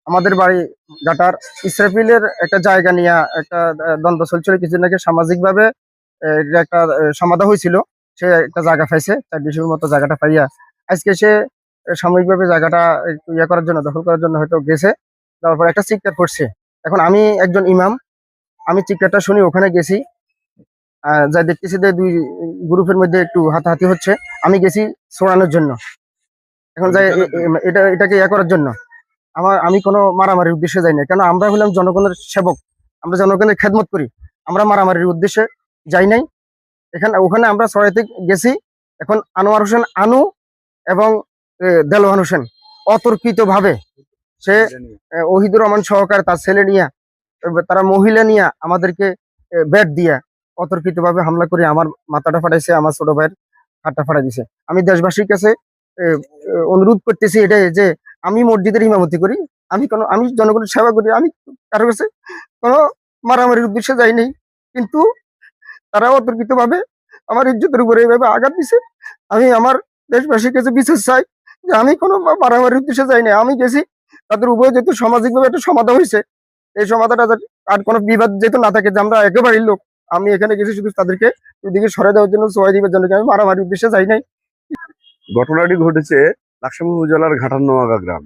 আমাদের বাড়ি ঘাটার ইসরাফিলের একটা জায়গা নিয়ে একটা দ্বন্দ্ব চলছিল কিছু নাকি সামাজিক ভাবে এটা একটা সমাধা হয়েছিল। সে একটা জায়গা পাইছে 4 ডিসির মতো জায়গাটা পাইয়া আজকে সে সাময়িকভাবে জায়গাটা একটু ইয়ে করার জন্য দখল করার জন্য হয়তো গেছে। তারপর একটা চিৎকার করছে। এখন আমি একজন ইমাম, আমি চিৎকারটা শুনি ওখানে গেছি। যা দেখতেছি যে দুই গ্রুপের মধ্যে একটু হাতাহাতি হচ্ছে। আমি গেছি ছড়ানোর জন্য। এখন যাই এটাকে ইয়ে করার জন্য আমি কোনো মারামারির উদ্দেশ্যে যাই না, কেন আমরা হলাম জনগণের সেবক, আমরা জনগণের খেদমত করি। আমরা মারামারির উদ্দেশ্যে যাই নাই। ওখানে আমরা ছড়াইতে গেছি। এখন আনোয়ার হোসেন আনু এবং দেলোয়ান হোসেন অতর্কিত ভাবে সে ওহিদুর রহমান সহকারে তার ছেলে নিয়ে তারা মহিলা নিয়ে আমাদেরকে ব্যাট দিয়া অতর্কিত ভাবে হামলা করে আমার মাথাটা ফাটাইছে, আমার ছোট ভাইয়ের হাতটা ফাটাই দিছে। আমি দেশবাসীর কাছে অনুরোধ করতেছি এটাই যে আমি মসজিদের ইমামতি করি, আমি জনগণের সেবা করি, আমি কারো কাছে কোনো মারামারির উদ্দেশ্যে যাই নাই। কিন্তু তারা অতর্কিত ভাবে আমার ইজ্জতের উপরে এইভাবে আঘাত দিছে। আমি আমার দেশবাসীর কাছে বিচার চাই যে আমি কোনো মারামারির উদ্দেশ্যে যাই নাই। আমি গেছি তাদের উভয় যেহেতু সামাজিকভাবে একটা সমাধা হয়েছে, এই সমাধানটা আর কোনো বিবাদ যেহেতু না থাকে যে আমরা একেবারেই লোক, আমি এখানে গেছি শুধু তাদেরকে ওইদিকে সরে দেওয়ার জন্য, সহায় দিবার জন্য, আমি মারামারির উদ্দেশ্যে যাই নাই। ঘটনাটি ঘটেছে লাকসাম উপজেলার ঘাটার নোয়াগা গ্রাম।